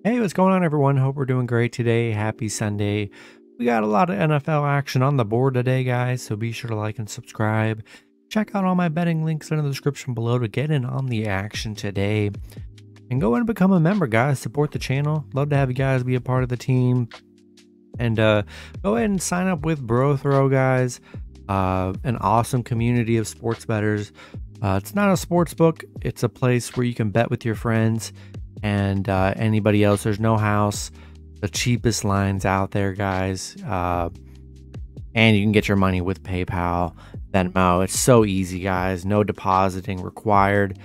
Hey, what's going on, everyone? Hope we're doing great today. Happy Sunday. We got a lot of NFL action on the board today, guys, so be sure to like and subscribe. Check out all my betting links in the description below to get in on the action today. And go ahead and become a member, guys. Support the channel. Love to have you guys be a part of the team. And go ahead and sign up with Bro Throw, guys. An awesome community of sports bettors. It's not a sports book. It's a place where you can bet with your friends and anybody else. There's no house. The cheapest lines out there, guys. And you can get your money with PayPal, Venmo. It's so easy, guys. No depositing required.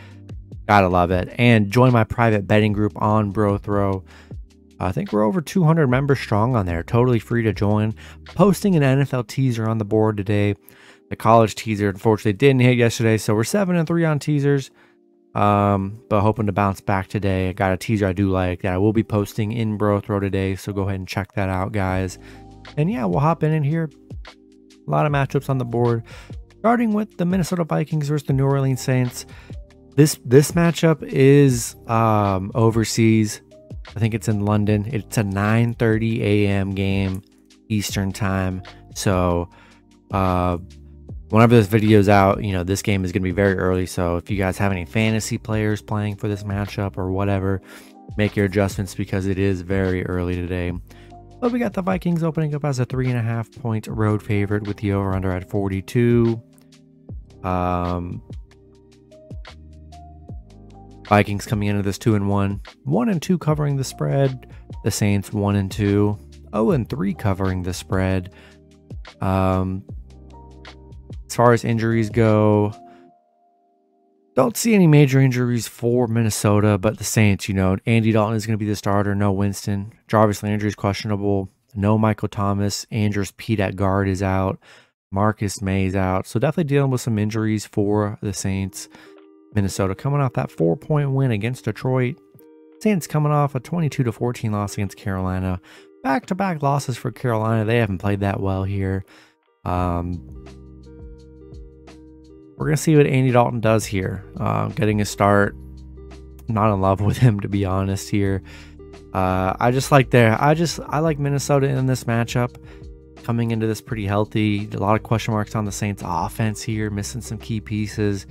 Gotta love it. And join my private betting group on Bro Throw. I think we're over 200 members strong on there. Totally free to join. Posting an NFL teaser on the board today. The college teaser, unfortunately, didn't hit yesterday, so we're 7-3 on teasers. But hoping to bounce back today. I got a teaser I do like that I will be posting in Bro Throw today, so go ahead and check that out, guys. And yeah, we'll hop in here. A lot of matchups on the board, starting with the Minnesota Vikings versus the New Orleans Saints. This matchup is overseas. I think it's in London. It's a 9:30 a.m. game Eastern time. So whenever this video's out, you know, this game is going to be very early. So if you guys have any fantasy players playing for this matchup or whatever, make your adjustments because it is very early today. But we got the Vikings opening up as a 3.5-point road favorite with the over-under at 42. Vikings coming into this 2-1, 1-2 covering the spread. The Saints 1-2, 0-3 covering the spread. As far as injuries go, don't see any major injuries for Minnesota, but the Saints, you know, Andy Dalton is going to be the starter. No Winston. Jarvis Landry is questionable. No Michael Thomas. Andrews Pete at guard is out. Marcus May is out. So definitely dealing with some injuries for the Saints. Minnesota coming off that 4-point win against Detroit. Saints coming off a 22-14 loss against Carolina. Back-to-back losses for Carolina. They haven't played that well here. We're going to see what Andy Dalton does here. Getting a start. Not in love with him, to be honest here. I like Minnesota in this matchup. Coming into this pretty healthy. A lot of question marks on the Saints offense here. Missing some key pieces.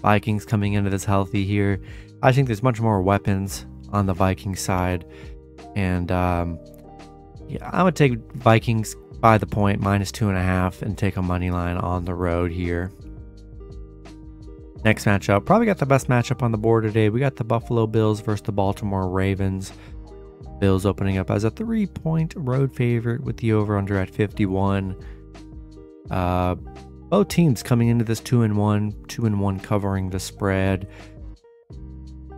Vikings coming into this healthy here. I think there's much more weapons on the Vikings side. And yeah, I would take Vikings by the point, -2.5, and take a money line on the road here. Next matchup, probably got the best matchup on the board today. We got the Buffalo Bills versus the Baltimore Ravens. Bills opening up as a 3-point road favorite with the over-under at 51. Both teams coming into this 2-1 covering the spread.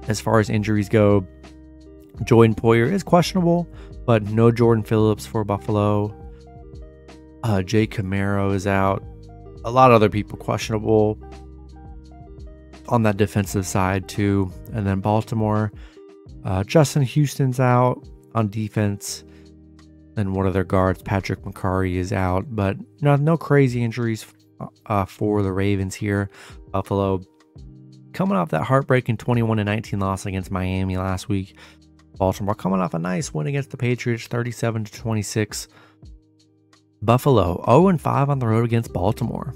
As far as injuries go, Jordan Poyer is questionable, but no Jordan Phillips for Buffalo. Jay Camaro is out. A lot of other people questionable on that defensive side too. And then Baltimore, Justin Houston's out on defense. And one of their guards, Patrick McCarry, is out, but no crazy injuries for the Ravens here. Buffalo coming off that heartbreaking 21-19 loss against Miami last week. Baltimore coming off a nice win against the Patriots, 37-26. Buffalo 0-5 on the road against Baltimore.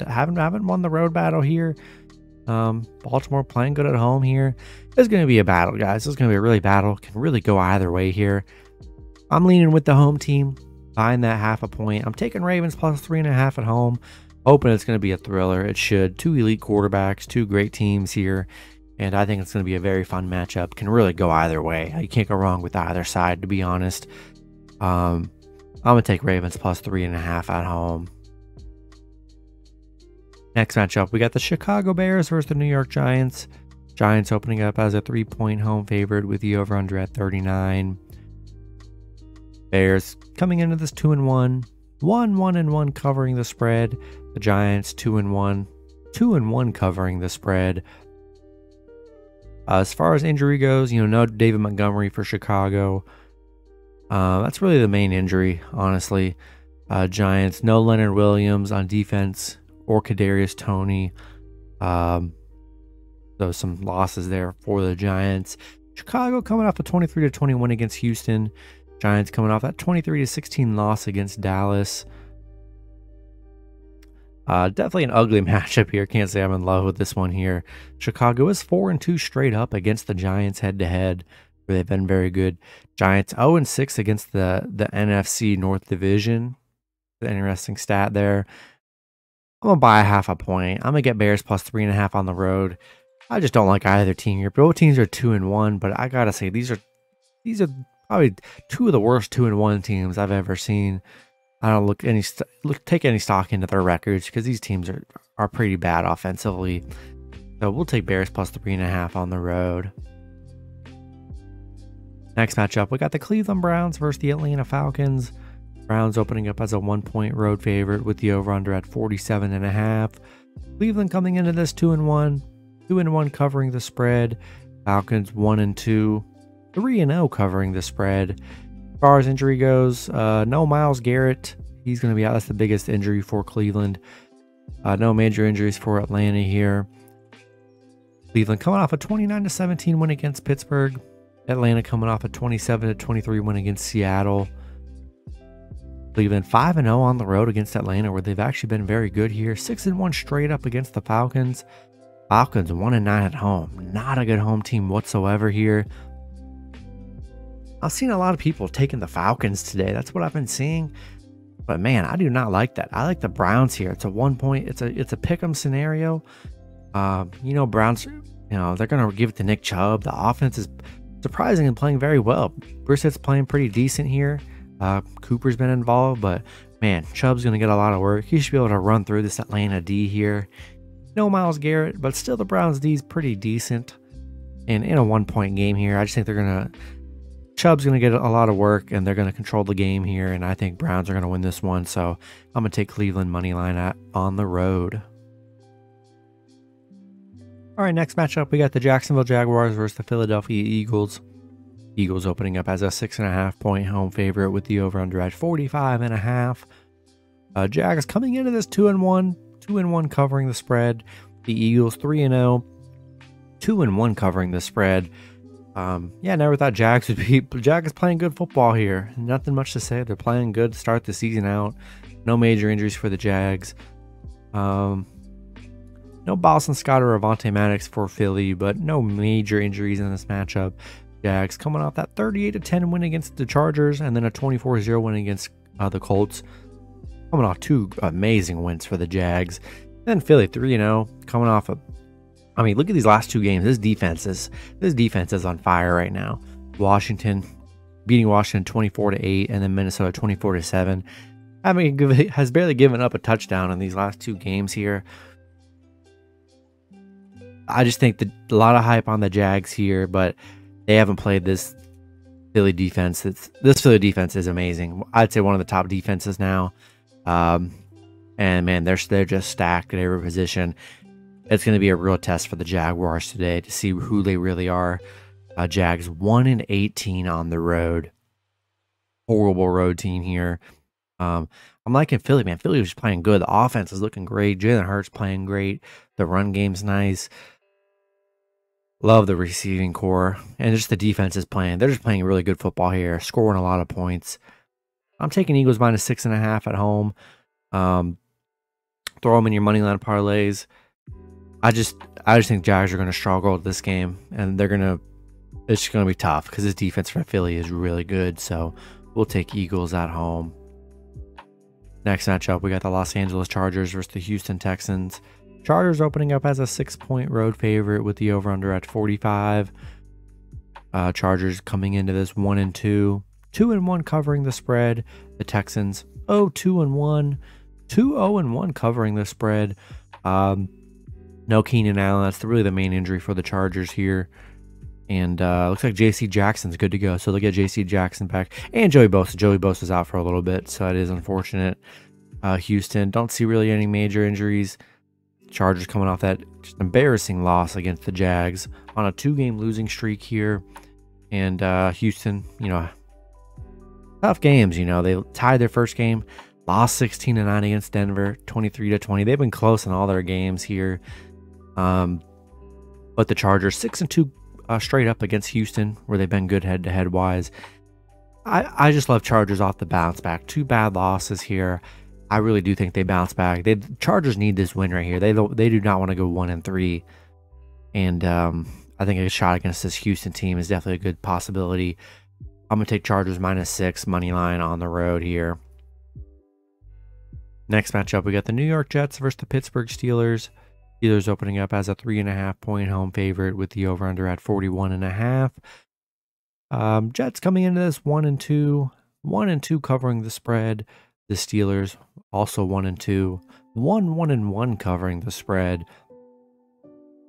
Haven't won the road battle here. Baltimore playing good at home here. It's going to be a battle, guys. It's going to be a really battle. Can really go either way here. I'm leaning with the home team. Buying that 0.5 point. I'm taking Ravens plus 3.5 at home. Hoping it's going to be a thriller. It should. Two elite quarterbacks, two great teams here. And I think it's going to be a very fun matchup. Can really go either way. You can't go wrong with either side, to be honest. I'm going to take Ravens plus 3.5 at home. Next matchup, we got the Chicago Bears versus the New York Giants. Giants opening up as a 3-point home favorite with the over-under at 39. Bears coming into this 2-1, 1-1 covering the spread. The Giants 2-1, 2-1 covering the spread. As far as injury goes, you know, no David Montgomery for Chicago. That's really the main injury, honestly. Giants, no Leonard Williams on defense or Kadarius Toney. So some losses there for the Giants. Chicago coming off a 23-20 against Houston. Giants coming off that 23-16 loss against Dallas. Definitely an ugly matchup here. Can't say I'm in love with this one here. Chicago is 4-2 straight up against the Giants head-to-head, where they've been very good. Giants 0-6 against the NFC North Division. The interesting stat there. I'm going to buy a half a point. I'm going to get Bears plus 3.5 on the road. I just don't like either team here. Both teams are 2-1, but I got to say, these are probably two of the worst 2-1 teams I've ever seen. I don't take any stock into their records because these teams are pretty bad offensively. So we'll take Bears plus 3.5 on the road. Next matchup, we got the Cleveland Browns versus the Atlanta Falcons. Browns opening up as a 1-point road favorite with the over-under at 47.5. Cleveland coming into this 2-1, 2-1 covering the spread. Falcons 1-2, 3-0 covering the spread. As far as injury goes, no Myles Garrett. He's going to be out. That's the biggest injury for Cleveland. No major injuries for Atlanta here. Cleveland coming off a 29-17 win against Pittsburgh. Atlanta coming off a 27-23 win against Seattle. Cleveland 5-0 on the road against Atlanta, where they've actually been very good here. 6-1 straight up against the Falcons. Falcons 1-9 at home. Not a good home team whatsoever here. I've seen a lot of people taking the Falcons today. That's what I've been seeing. But man, I do not like that. I like the Browns here. It's a 1-point. It's a pick'em scenario. Browns. They're gonna give it to Nick Chubb. The offense is surprising and playing very well. Brissett's playing pretty decent here. Cooper's been involved, but man, Chubb's gonna get a lot of work. He should be able to run through this Atlanta D here. No Myles Garrett, but still the Browns D is pretty decent. And in a 1-point game here, I just think Chubb's going to get a lot of work, and they're going to control the game here, and I think Browns are going to win this one, so I'm going to take Cleveland money line on the road. All right, next matchup, we got the Jacksonville Jaguars versus the Philadelphia Eagles. Eagles opening up as a 6.5-point home favorite with the over-under at 45.5. Jags coming into this 2-1 covering the spread. The Eagles 3-0, 2-1 covering the spread. Never thought Jags would be. Jags playing good football here. Nothing much to say. They're playing good to start the season out. No major injuries for the Jags. No Boston Scott or Avonte Maddox for Philly, but no major injuries in this matchup. Jags coming off that 38-10 win against the Chargers and then a 24-0 win against the Colts. Coming off two amazing wins for the Jags. Then Philly 3-0 coming off a. I mean, look at these last two games. This defense is on fire right now. Washington beating Washington 24-8, and then Minnesota 24-7. Has barely given up a touchdown in these last two games here. I just think that a lot of hype on the Jags here, but they haven't played this Philly defense. This Philly defense is amazing. I'd say one of the top defenses now. And man, they're just stacked at every position. It's going to be a real test for the Jaguars today to see who they really are. Jags 1-18 on the road. Horrible road team here. I'm liking Philly, man. Philly was playing good. The offense is looking great. Jalen Hurts playing great. The run game's nice. Love the receiving core. And just the defense is playing. They're just playing really good football here. Scoring a lot of points. I'm taking Eagles minus 6.5 at home. Throw them in your money line parlays. I just think Jags are going to struggle with this game, and it's just going to be tough because this defense for Philly is really good. So we'll take Eagles at home. Next matchup, we got the Los Angeles Chargers versus the Houston Texans. Chargers opening up as a 6-point road favorite with the over-under at 45. Chargers coming into this 1-2, 2-1 covering the spread. The Texans 2-1, 2-0-1 covering the spread. No Keenan Allen. That's really the main injury for the Chargers here. And looks like J.C. Jackson's good to go. So they'll get J.C. Jackson back. And Joey Bosa. Joey Bosa's out for a little bit, so it is unfortunate. Houston, don't see really any major injuries. Chargers coming off that just embarrassing loss against the Jags on a 2-game losing streak here. And Houston, tough games. They tied their first game. Lost 16-9 against Denver, 23-20. They've been close in all their games here. But the Chargers 6-2 straight up against Houston, where they've been good head-to-head wise. I just love Chargers off the bounce back. 2 bad losses here. I really do think they bounce back. Chargers need this win right here. They do not want to go 1-3, and I think a shot against this Houston team is definitely a good possibility. I'm gonna take Chargers -6 money line on the road here. Next matchup, we got the New York Jets versus the Pittsburgh Steelers. Steelers opening up as a 3.5-point home favorite with the over/under at 41.5. Jets coming into this 1-2, 1-2 covering the spread. The Steelers also 1-2, 1-1 covering the spread.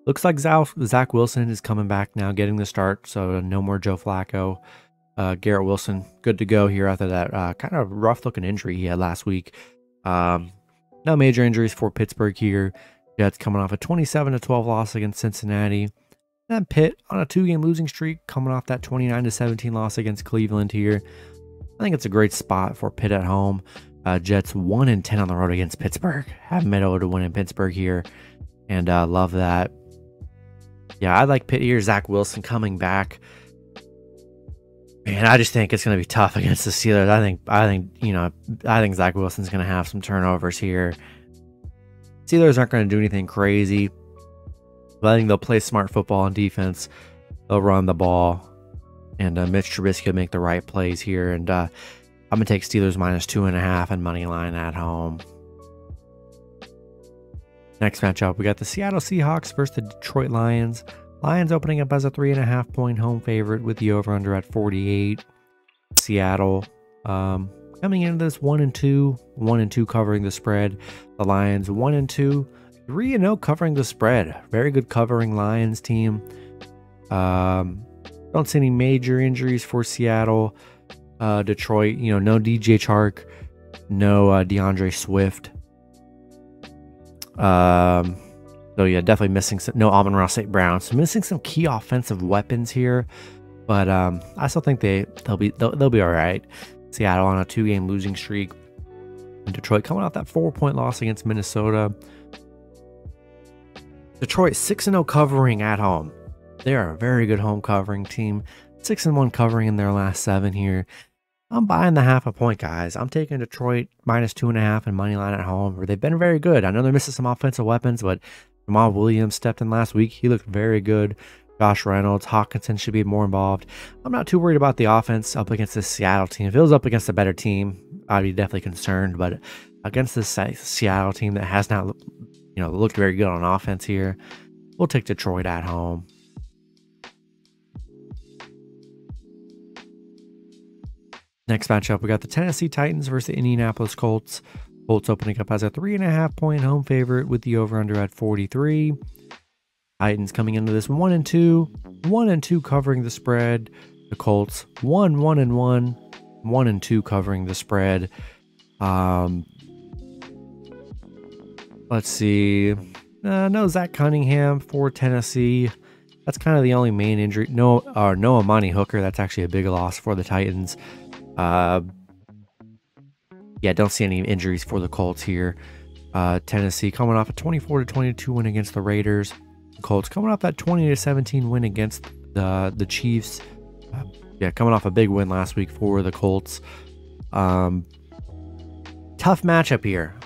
Looks like Zach Wilson is coming back now, getting the start, so no more Joe Flacco. Garrett Wilson, good to go here after that kind of rough-looking injury he had last week. No major injuries for Pittsburgh here. Jets coming off a 27-12 loss against Cincinnati. And Pitt on a 2-game losing streak, coming off that 29-17 loss against Cleveland here. I think it's a great spot for Pitt at home. Jets 1-10 on the road against Pittsburgh. Haven't been able to win in Pittsburgh here, and love that. Yeah, I like Pitt here. Zach Wilson coming back. Man, I just think it's going to be tough against the Steelers. I think Zach Wilson's going to have some turnovers here. Steelers aren't going to do anything crazy, but I think they'll play smart football on defense. They'll run the ball, and Mitch Trubisky will make the right plays here. And I'm going to take Steelers -2.5 and money line at home. Next matchup, we got the Seattle Seahawks versus the Detroit Lions. Lions opening up as a 3.5-point home favorite with the over/under at 48. Seattle coming into this 1-2, 1-2 covering the spread. The Lions 1-2, 3-0 covering the spread. Very good covering Lions team. Don't see any major injuries for Seattle. Detroit, no DJ Chark, no DeAndre Swift. So yeah, definitely missing no Amon-Ra St. Brown. So missing some key offensive weapons here, but I still think they'll be all right. Seattle on a 2-game losing streak, and Detroit coming off that 4-point loss against Minnesota. Detroit 6-0 covering at home. They are a very good home covering team. 6-1 covering in their last 7 here. I'm buying the 0.5 point, guys. I'm taking Detroit -2.5 and money line at home, where they've been very good. I know they're missing some offensive weapons, but Jamal Williams stepped in last week. He looked very good. Josh Reynolds, Hawkinson should be more involved. I'm not too worried about the offense up against this Seattle team. If it was up against a better team, I'd be definitely concerned. But against this Seattle team that has not, looked very good on offense here, we'll take Detroit at home. Next matchup, we got the Tennessee Titans versus the Indianapolis Colts. Colts opening up as a 3.5-point home favorite with the over/under at 43. Titans coming into this 1-2, 1-2 covering the spread. The Colts 1-1, 1-2 covering the spread. Let's see. No Zach Cunningham for Tennessee. That's kind of the only main injury. No Amani Hooker. That's actually a big loss for the Titans. Yeah, don't see any injuries for the Colts here. Tennessee coming off a 24-22 win against the Raiders. Colts coming off that 20-17 win against the Chiefs. Yeah, coming off a big win last week for the Colts. Tough matchup here.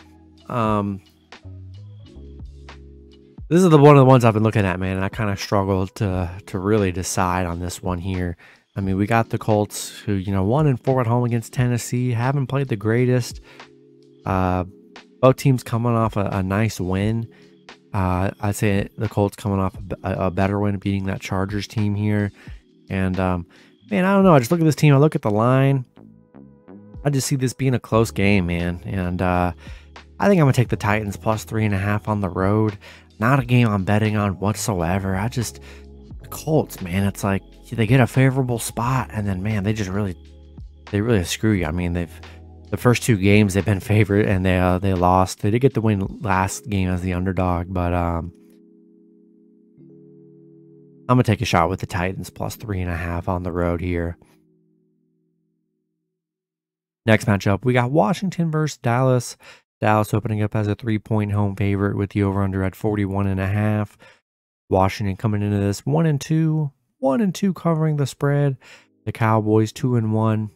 This is one of the ones I've been looking at, man, and I kind of struggled to really decide on this one here. I mean, we got the Colts who, 1-4 at home against Tennessee, haven't played the greatest. Both teams coming off a nice win. I'd say the Colts coming off a better win, beating that Chargers team here. And, man, I don't know. I just look at this team. I look at the line. I just see this being a close game, man. And I think I'm going to take the Titans +3.5 on the road. Not a game I'm betting on whatsoever. The Colts, man, it's like they get a favorable spot, and then, man, they really screw you. I mean, the first 2 games they've been favored, and they lost. They did get the win last game as the underdog, but I'm gonna take a shot with the Titans +3.5 on the road here. Next matchup, we got Washington versus Dallas. Dallas opening up as a 3-point home favorite with the over/under at 41.5. Washington coming into this 1-2, 1-2 covering the spread. The Cowboys 2-1.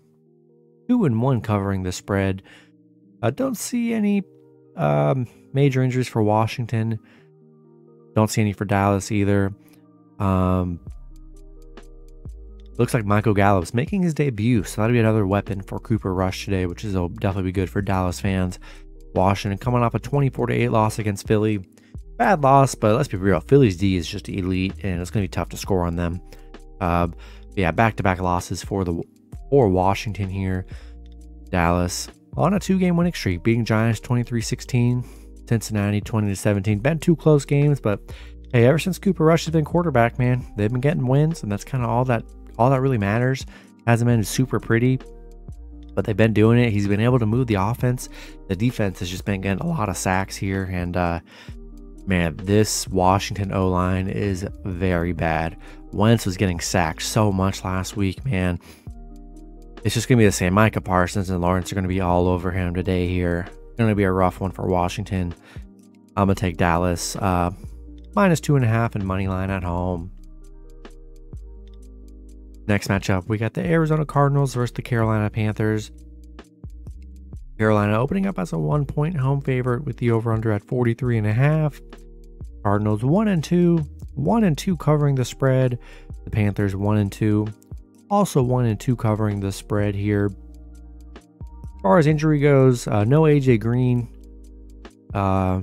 2-1 covering the spread. Don't see any major injuries for Washington. Don't see any for Dallas either. Looks like Michael Gallup's making his debut, so that'll be another weapon for Cooper Rush today, which will definitely be good for Dallas fans. Washington coming off a 24-8 loss against Philly. Bad loss, but let's be real. Philly's D is just elite, and it's going to be tough to score on them. Yeah, back-to-back losses for Washington here. Dallas on a 2-game winning streak, beating Giants 23-16, Cincinnati 20-17. Been 2 close games, but hey, ever since Cooper Rush has been quarterback, man, they've been getting wins, and that's kind of all that really matters. Hasn't been super pretty, but they've been doing it. He's been able to move the offense. The defense has just been getting a lot of sacks here, and man, this Washington O-line is very bad. Wentz was getting sacked so much last week, man. It's just going to be the same. Micah Parsons and Lawrence are going to be all over him today here. Going to be a rough one for Washington. I'm going to take Dallas -2.5 and money line at home. Next matchup, we got the Arizona Cardinals versus the Carolina Panthers. Carolina opening up as a 1-point home favorite with the over-under at 43.5. Cardinals 1-2, 1-2 covering the spread. The Panthers 1-2, also 1-2 covering the spread here. As far as injury goes, no AJ Green, no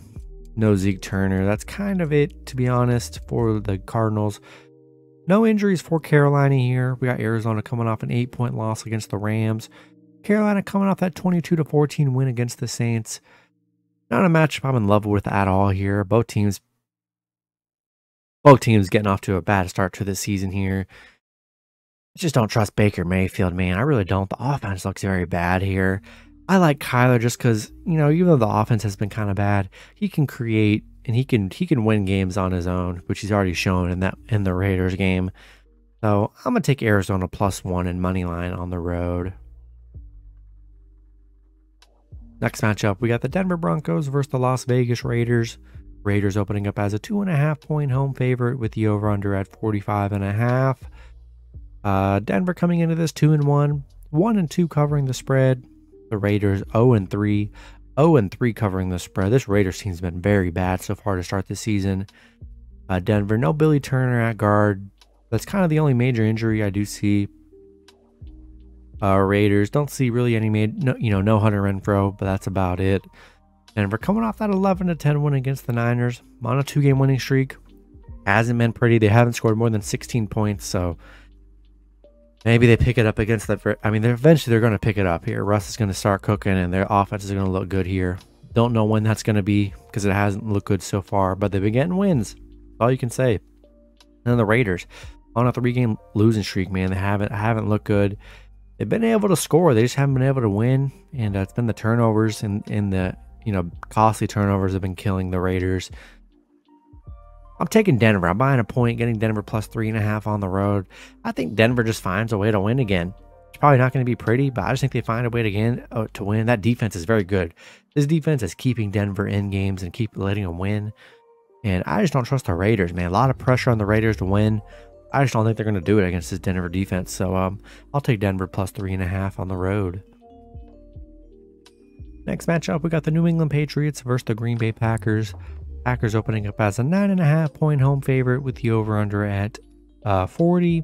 Zeke Turner. That's kind of it, to be honest, for the Cardinals. No injuries for Carolina here. We got Arizona coming off an 8-point loss against the Rams. Carolina coming off that 22-14 win against the Saints. Not a matchup I'm in love with at all here. Both teams getting off to a bad start to the season here. I just don't trust Baker Mayfield, man. I really don't. The offense looks very bad here. I like Kyler just because, you know, even though the offense has been kind of bad, he can create and he can win games on his own, which he's already shown in the Raiders game. So I'm gonna take Arizona +1 and money line on the road. Next matchup, we got the Denver Broncos versus the Las Vegas Raiders. Raiders opening up as a 2.5-point home favorite with the over-under at 45.5. Denver coming into this 2-1, 1-2 covering the spread. The Raiders 0-3, 0-3 covering the spread. This Raiders team's been very bad so far to start the season. Denver, no Billy Turner at guard. That's kind of the only major injury I do see. Raiders don't see really any no Hunter Renfrow, but that's about it. Denver coming off that 11-10 win against the Niners on a 2-game winning streak. Hasn't been pretty. They haven't scored more than 16 points, so maybe they pick it up against the. I mean, eventually they're going to pick it up here. Russ is going to start cooking, and their offense is going to look good here. Don't know when that's going to be because it hasn't looked good so far, but they've been getting wins. That's all you can say. And then the Raiders on a 3-game losing streak, man. They haven't looked good. They've been able to score. They just haven't been able to win, and it's been the turnovers and the costly turnovers have been killing the Raiders. I'm taking Denver. I'm buying a point, getting Denver +3.5 on the road. I think Denver just finds a way to win again. It's probably not going to be pretty, but I just think they find a way to win. That defense is very good. This defense is keeping Denver in games and keep letting them win. And I just don't trust the Raiders, man. A lot of pressure on the Raiders to win. I just don't think they're going to do it against this Denver defense. So I'll take Denver +3.5 on the road. Next matchup, we got the New England Patriots versus the Green Bay Packers. Packers opening up as a 9.5-point home favorite with the over-under at 40.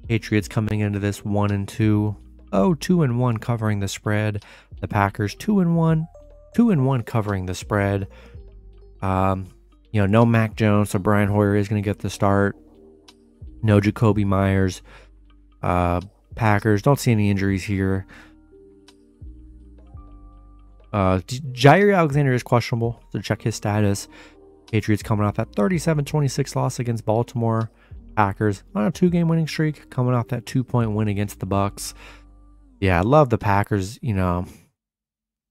Patriots coming into this 1-2, 2-1 covering the spread. The Packers 2-1, 2-1 covering the spread. No Mac Jones, so Brian Hoyer is going to get the start. No Jacoby Myers. Packers don't see any injuries here. Jair Alexander is questionable, so check his status. Patriots coming off that 37-26 loss against Baltimore. Packers on a 2-game winning streak, coming off that 2-point win against the Bucs. Yeah, I love the Packers,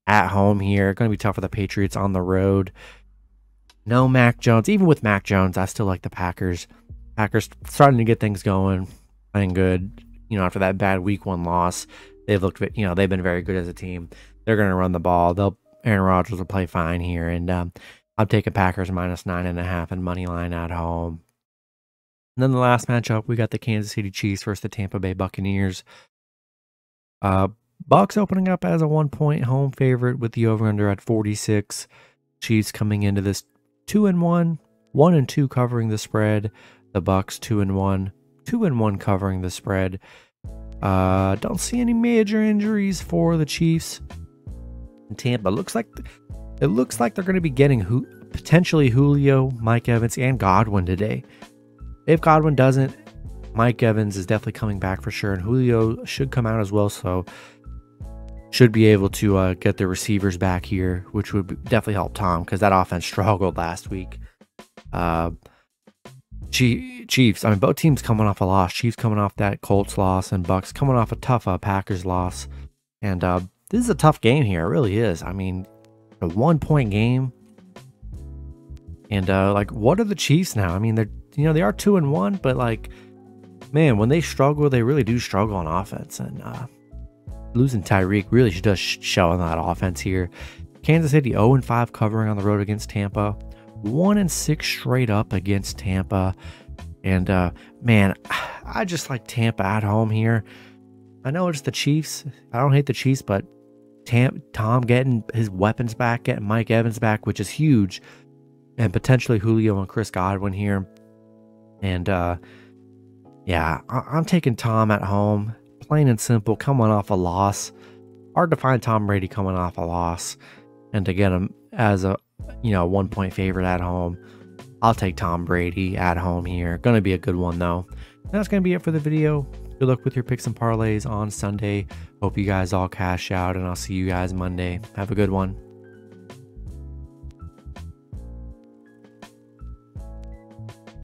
at home here. Going to be tough for the Patriots on the road. No Mac Jones. Even with Mac Jones, I still like the Packers. Packers starting to get things going, playing good. After that bad week 1 loss, they've looked, they've been very good as a team. They're going to run the ball. Aaron Rodgers will play fine here. And I'm taking Packers -9.5 and money line at home. And then the last matchup, we got the Kansas City Chiefs versus the Tampa Bay Buccaneers. Bucs opening up as a 1-point home favorite with the over-under at 46. Chiefs coming into this 2-1, 1-2 covering the spread. The Bucs 2-1, 2-1 covering the spread. Don't see any major injuries for the Chiefs. And Tampa looks like they're going to be getting potentially Julio, Mike Evans, and Godwin today. If Godwin doesn't, Mike Evans is definitely coming back for sure, and Julio should come out as well, so should be able to get the receivers back here, which would definitely help Tom because that offense struggled last week. Chiefs, I mean, both teams coming off a loss. Chiefs coming off that Colts loss, and Bucs coming off a tough Packers loss. And this is a tough game here. It really is. I mean, a 1-point game. And like, what are the Chiefs now? I mean, they are 2-1, but like, man, when they struggle, they really do struggle on offense. And losing Tyreek really does show on that offense here. Kansas City 0-5 covering on the road against Tampa. 1-6 straight up against Tampa. And man, I just like Tampa at home here. I know it's the Chiefs. I don't hate the Chiefs, but Tom getting his weapons back, getting Mike Evans back, which is huge. And potentially Julio and Chris Godwin here. And yeah, I'm taking Tom at home. Plain and simple, coming off a loss. Hard to find Tom Brady coming off a loss. And to get him as a 1-point favorite at home, I'll take Tom Brady at home here. Going to be a good one though. And that's going to be it for the video. Good luck with your picks and parlays on Sunday. Hope you guys all cash out, and I'll see you guys Monday. Have a good one.